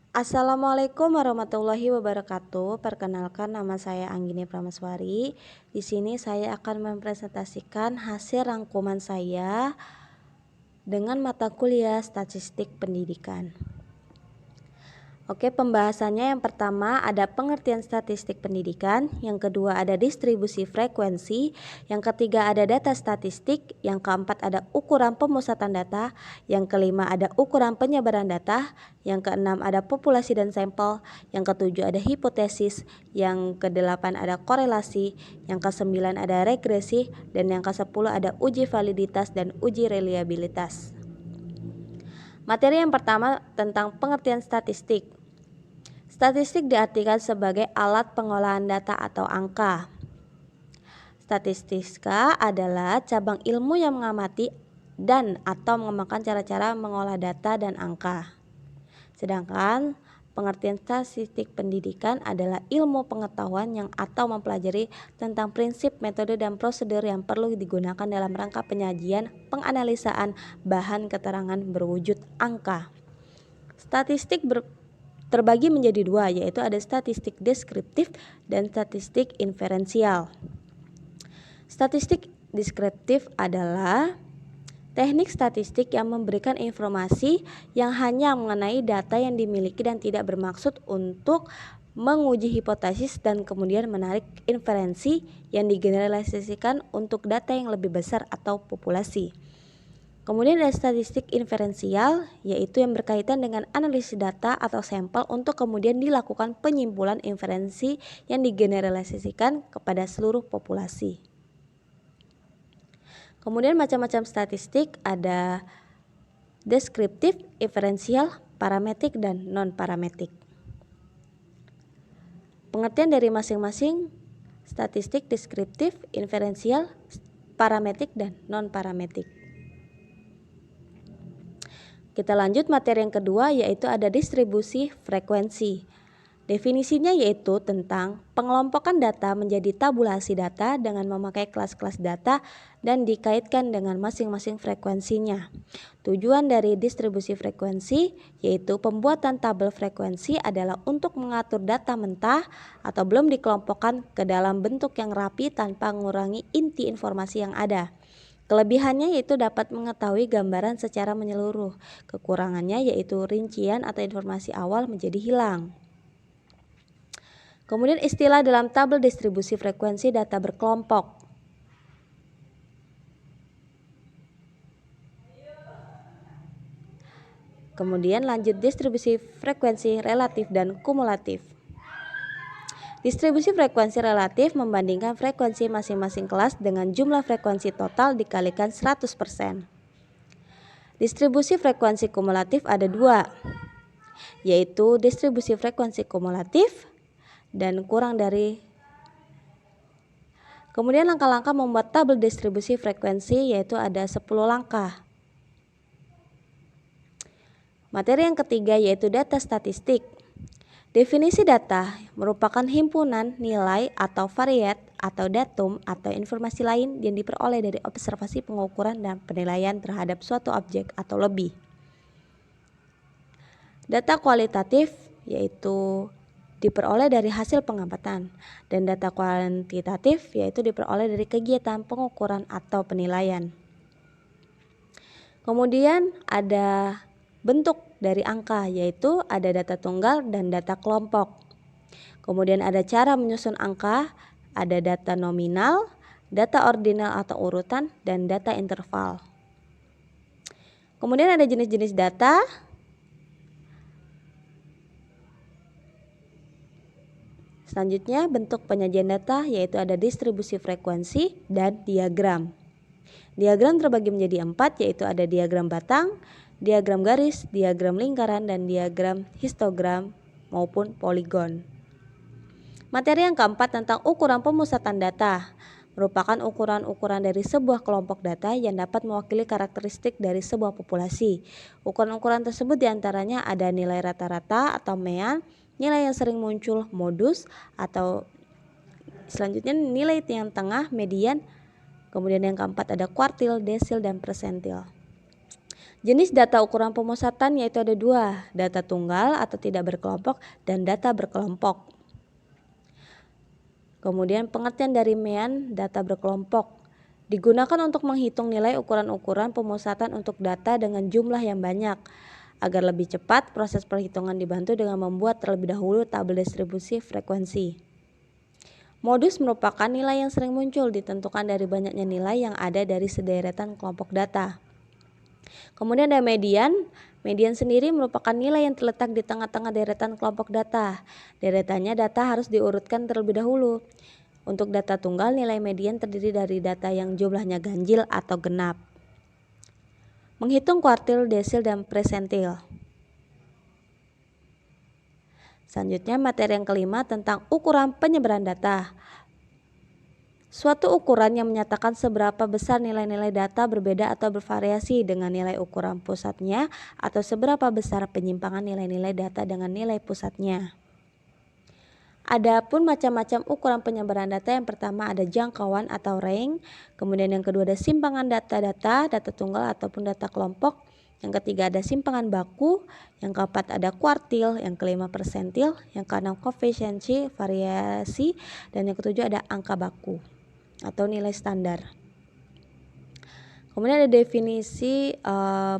Assalamualaikum warahmatullahi wabarakatuh. Perkenalkan, nama saya Anggini Pramaswari. Di sini saya akan mempresentasikan hasil rangkuman saya dengan mata kuliah Statistik Pendidikan. Oke, pembahasannya yang pertama ada pengertian statistik pendidikan, yang kedua ada distribusi frekuensi, yang ketiga ada data statistik, yang keempat ada ukuran pemusatan data, yang kelima ada ukuran penyebaran data, yang keenam ada populasi dan sampel, yang ketujuh ada hipotesis, yang kedelapan ada korelasi, yang kesembilan ada regresi, dan yang kesepuluh ada uji validitas dan uji reliabilitas. Materi yang pertama tentang pengertian statistik. Statistik diartikan sebagai alat pengolahan data atau angka. Statistika adalah cabang ilmu yang mengamati dan atau mengembangkan cara-cara mengolah data dan angka. Sedangkan pengertian statistik pendidikan adalah ilmu pengetahuan yang atau mempelajari tentang prinsip, metode, dan prosedur yang perlu digunakan dalam rangka penyajian, penganalisaan bahan keterangan berwujud angka. Statistik terbagi menjadi dua, yaitu ada statistik deskriptif dan statistik inferensial. Statistik deskriptif adalah teknik statistik yang memberikan informasi yang hanya mengenai data yang dimiliki dan tidak bermaksud untuk menguji hipotesis dan kemudian menarik inferensi yang digeneralisasikan untuk data yang lebih besar atau populasi. Kemudian ada statistik inferensial, yaitu yang berkaitan dengan analisis data atau sampel untuk kemudian dilakukan penyimpulan inferensi yang digeneralisasikan kepada seluruh populasi. Kemudian macam-macam statistik ada deskriptif, inferensial, parametrik, dan non-parametrik. Pengertian dari masing-masing statistik deskriptif, inferensial, parametrik, dan non-parametrik. Kita lanjut materi yang kedua, yaitu ada distribusi frekuensi. Definisinya yaitu tentang pengelompokan data menjadi tabulasi data dengan memakai kelas-kelas data dan dikaitkan dengan masing-masing frekuensinya. Tujuan dari distribusi frekuensi yaitu pembuatan tabel frekuensi adalah untuk mengatur data mentah atau belum dikelompokkan ke dalam bentuk yang rapi tanpa mengurangi inti informasi yang ada. Kelebihannya yaitu dapat mengetahui gambaran secara menyeluruh. Kekurangannya yaitu rincian atau informasi awal menjadi hilang. Kemudian istilah dalam tabel distribusi frekuensi data berkelompok. Kemudian lanjut distribusi frekuensi relatif dan kumulatif. Distribusi frekuensi relatif membandingkan frekuensi masing-masing kelas dengan jumlah frekuensi total dikalikan 100%. Distribusi frekuensi kumulatif ada dua, yaitu distribusi frekuensi kumulatif dan kurang dari. Kemudian langkah-langkah membuat tabel distribusi frekuensi yaitu ada 10 langkah. Materi yang ketiga yaitu data statistik. Definisi data merupakan himpunan nilai atau variat atau datum atau informasi lain yang diperoleh dari observasi, pengukuran, dan penilaian terhadap suatu objek atau lebih. Data kualitatif yaitu diperoleh dari hasil pengamatan, dan data kuantitatif yaitu diperoleh dari kegiatan pengukuran atau penilaian. Kemudian ada bentuk dari angka, yaitu ada data tunggal dan data kelompok. Kemudian ada cara menyusun angka, ada data nominal, data ordinal atau urutan, dan data interval. Kemudian ada jenis-jenis data. Selanjutnya bentuk penyajian data yaitu ada distribusi frekuensi dan diagram. Diagram terbagi menjadi 4, yaitu ada diagram batang, diagram garis, diagram lingkaran, dan diagram histogram maupun poligon. Materi yang keempat tentang ukuran pemusatan data. Merupakan ukuran-ukuran dari sebuah kelompok data yang dapat mewakili karakteristik dari sebuah populasi. Ukuran-ukuran tersebut diantaranya ada nilai rata-rata atau mean, nilai yang sering muncul modus, atau selanjutnya nilai yang tengah median. Kemudian yang keempat ada kuartil, desil, dan persentil. Jenis data ukuran pemusatan yaitu ada dua, data tunggal atau tidak berkelompok dan data berkelompok. Kemudian pengertian dari Mean data berkelompok digunakan untuk menghitung nilai ukuran-ukuran pemusatan untuk data dengan jumlah yang banyak. Agar lebih cepat, proses perhitungan dibantu dengan membuat terlebih dahulu tabel distribusi frekuensi. Modus merupakan nilai yang sering muncul ditentukan dari banyaknya nilai yang ada dari sederetan kelompok data. Kemudian ada median. Median sendiri merupakan nilai yang terletak di tengah-tengah deretan kelompok data. Deretannya data harus diurutkan terlebih dahulu. Untuk data tunggal, nilai median terdiri dari data yang jumlahnya ganjil atau genap. Menghitung kuartil, desil, dan persentil. Selanjutnya materi yang kelima tentang ukuran penyebaran data. Suatu ukuran yang menyatakan seberapa besar nilai-nilai data berbeda atau bervariasi dengan nilai ukuran pusatnya atau seberapa besar penyimpangan nilai-nilai data dengan nilai pusatnya. Adapun macam-macam ukuran penyebaran data, yang pertama ada jangkauan atau range, kemudian yang kedua ada simpangan data-data, data tunggal ataupun data kelompok, yang ketiga ada simpangan baku, yang keempat ada kuartil, yang kelima persentil, yang keenam koefisiensi variasi, dan yang ketujuh ada angka baku atau nilai standar. Kemudian ada definisi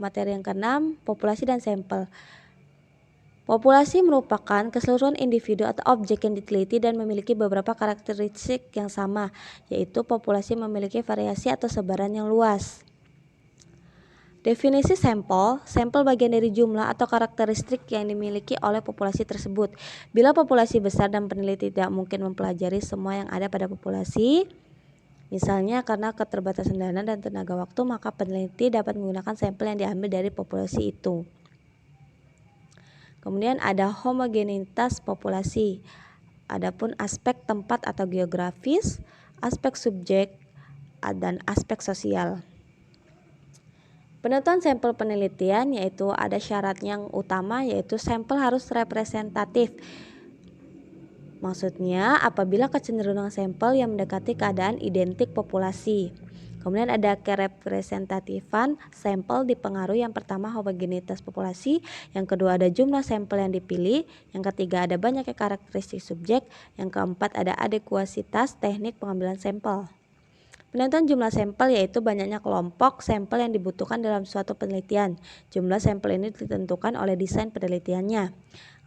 materi yang keenam, populasi dan sampel. Populasi merupakan keseluruhan individu atau objek yang diteliti dan memiliki beberapa karakteristik yang sama, yaitu populasi memiliki variasi atau sebaran yang luas. Definisi sampel, sampel bagian dari jumlah atau karakteristik yang dimiliki oleh populasi tersebut. Bila populasi besar dan peneliti tidak mungkin mempelajari semua yang ada pada populasi, misalnya karena keterbatasan dana dan tenaga waktu, maka peneliti dapat menggunakan sampel yang diambil dari populasi itu. Kemudian ada homogenitas populasi. Adapun aspek tempat atau geografis, aspek subjek, dan aspek sosial. Penentuan sampel penelitian yaitu ada syarat yang utama, yaitu sampel harus representatif. Maksudnya apabila kecenderungan sampel yang mendekati keadaan identik populasi. Kemudian ada kerepresentatifan sampel dipengaruhi, yang pertama homogenitas populasi, yang kedua ada jumlah sampel yang dipilih, yang ketiga ada banyaknya karakteristik subjek, yang keempat ada adekuasitas teknik pengambilan sampel. Penentuan jumlah sampel yaitu banyaknya kelompok sampel yang dibutuhkan dalam suatu penelitian. Jumlah sampel ini ditentukan oleh desain penelitiannya.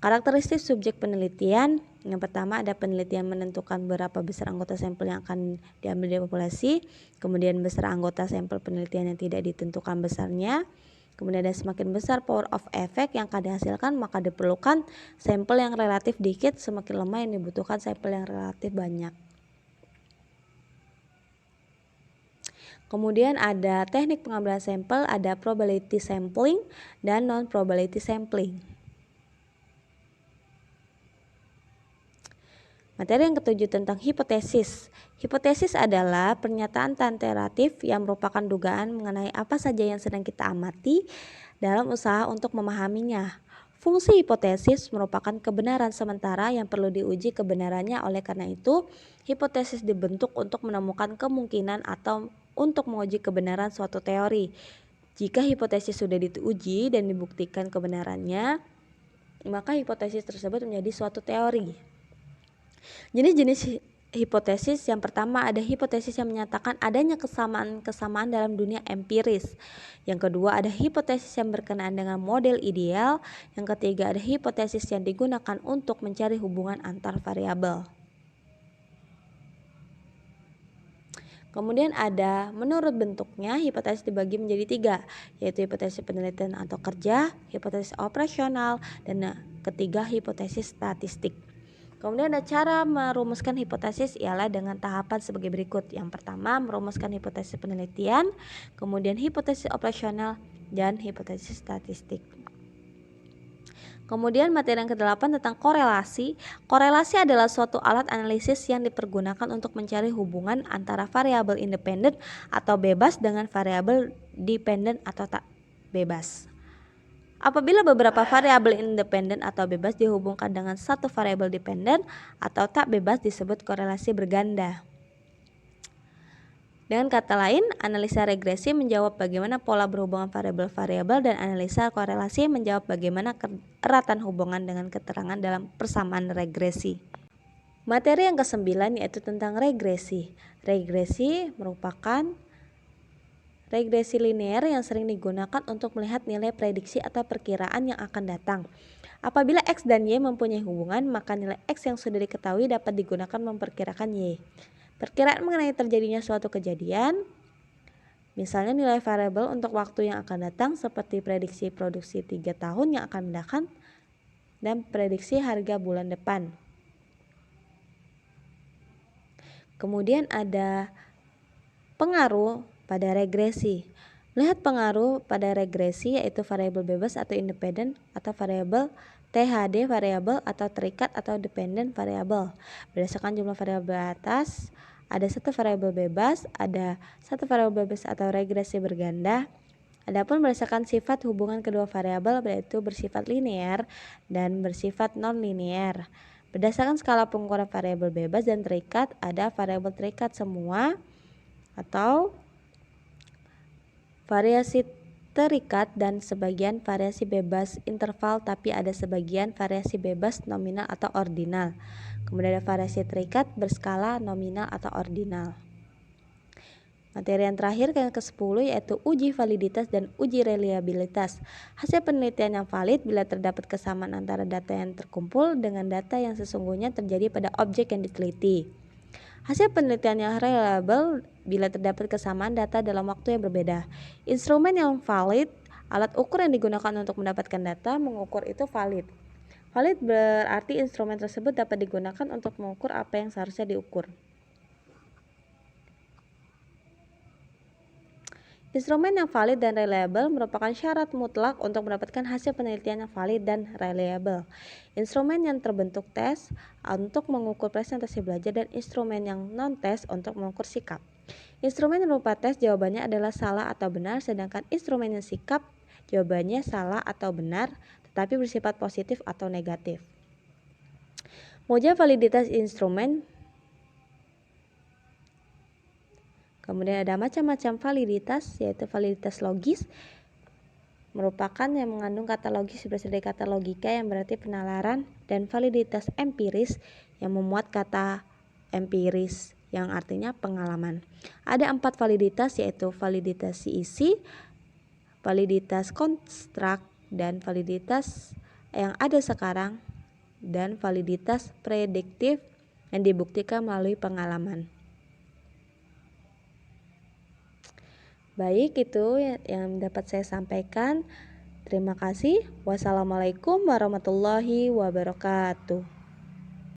Karakteristik subjek penelitian, yang pertama ada penelitian menentukan berapa besar anggota sampel yang akan diambil dari populasi, kemudian besar anggota sampel penelitian yang tidak ditentukan besarnya, kemudian ada semakin besar power of effect yang akan dihasilkan, maka diperlukan sampel yang relatif dikit, semakin lemah yang dibutuhkan sampel yang relatif banyak. Kemudian ada teknik pengambilan sampel, ada probability sampling dan non-probability sampling. Materi yang ketujuh tentang hipotesis. Hipotesis adalah pernyataan tentatif yang merupakan dugaan mengenai apa saja yang sedang kita amati dalam usaha untuk memahaminya. Fungsi hipotesis merupakan kebenaran sementara yang perlu diuji kebenarannya. Oleh karena itu, hipotesis dibentuk untuk menemukan kemungkinan atau untuk menguji kebenaran suatu teori. Jika hipotesis sudah diuji dan dibuktikan kebenarannya, maka hipotesis tersebut menjadi suatu teori. Jenis-jenis hipotesis, yang pertama ada hipotesis yang menyatakan adanya kesamaan-kesamaan dalam dunia empiris. Yang kedua ada hipotesis yang berkenaan dengan model ideal. Yang ketiga ada hipotesis yang digunakan untuk mencari hubungan antar variabel. Kemudian ada menurut bentuknya, hipotesis dibagi menjadi tiga, yaitu hipotesis penelitian atau kerja, hipotesis operasional, dan ketiga hipotesis statistik. Kemudian ada cara merumuskan hipotesis ialah dengan tahapan sebagai berikut. Yang pertama merumuskan hipotesis penelitian, kemudian hipotesis operasional, dan hipotesis statistik. Kemudian materi yang ke-8 tentang korelasi. Korelasi adalah suatu alat analisis yang dipergunakan untuk mencari hubungan antara variabel independen atau bebas dengan variabel dependen atau tak bebas. Apabila beberapa variabel independen atau bebas dihubungkan dengan satu variabel dependen atau tak bebas disebut korelasi berganda. Dengan kata lain, analisa regresi menjawab bagaimana pola berhubungan variabel-variabel dan analisa korelasi menjawab bagaimana keratan hubungan dengan keterangan dalam persamaan regresi. Materi yang ke-9 yaitu tentang regresi. Regresi merupakan regresi linear yang sering digunakan untuk melihat nilai prediksi atau perkiraan yang akan datang. Apabila X dan Y mempunyai hubungan, maka nilai X yang sudah diketahui dapat digunakan memperkirakan Y. Perkiraan mengenai terjadinya suatu kejadian, misalnya nilai variabel untuk waktu yang akan datang seperti prediksi produksi 3 tahun yang akan datang dan prediksi harga bulan depan. Kemudian ada pengaruh pada regresi. Melihat pengaruh pada regresi yaitu variabel bebas atau independen atau variabel THD variabel atau terikat atau dependent variabel. Berdasarkan jumlah variabel atas, ada satu variabel bebas, ada satu variabel bebas atau regresi berganda. Adapun berdasarkan sifat hubungan kedua variabel yaitu bersifat linear dan bersifat non-linear. Berdasarkan skala pengukuran variabel bebas dan terikat, ada variabel terikat semua atau variasi terikat dan sebagian variasi bebas interval, tapi ada sebagian variasi bebas nominal atau ordinal. Kemudian ada variasi terikat berskala nominal atau ordinal. Materi yang terakhir yang ke-10 yaitu uji validitas dan uji reliabilitas. Hasil penelitian yang valid bila terdapat kesamaan antara data yang terkumpul dengan data yang sesungguhnya terjadi pada objek yang diteliti. Hasil penelitian yang reliable bila terdapat kesamaan data dalam waktu yang berbeda. Instrumen yang valid, alat ukur yang digunakan untuk mendapatkan data mengukur itu valid. Valid berarti instrumen tersebut dapat digunakan untuk mengukur apa yang seharusnya diukur. Instrumen yang valid dan reliable merupakan syarat mutlak untuk mendapatkan hasil penelitian yang valid dan reliable. Instrumen yang terbentuk tes untuk mengukur presentasi belajar dan instrumen yang non-tes untuk mengukur sikap. Instrumen yang berupa tes jawabannya adalah salah atau benar, sedangkan instrumen yang sikap jawabannya salah atau benar, tetapi bersifat positif atau negatif. Menguji validitas instrumen. Kemudian ada macam-macam validitas, yaitu validitas logis merupakan yang mengandung kata logis berasal dari kata logika yang berarti penalaran, dan validitas empiris yang memuat kata empiris yang artinya pengalaman. Ada 4 validitas yaitu validitas isi, validitas konstruk, dan validitas yang ada sekarang, dan validitas prediktif yang dibuktikan melalui pengalaman. Baik, itu yang dapat saya sampaikan. Terima kasih. Wassalamualaikum warahmatullahi wabarakatuh.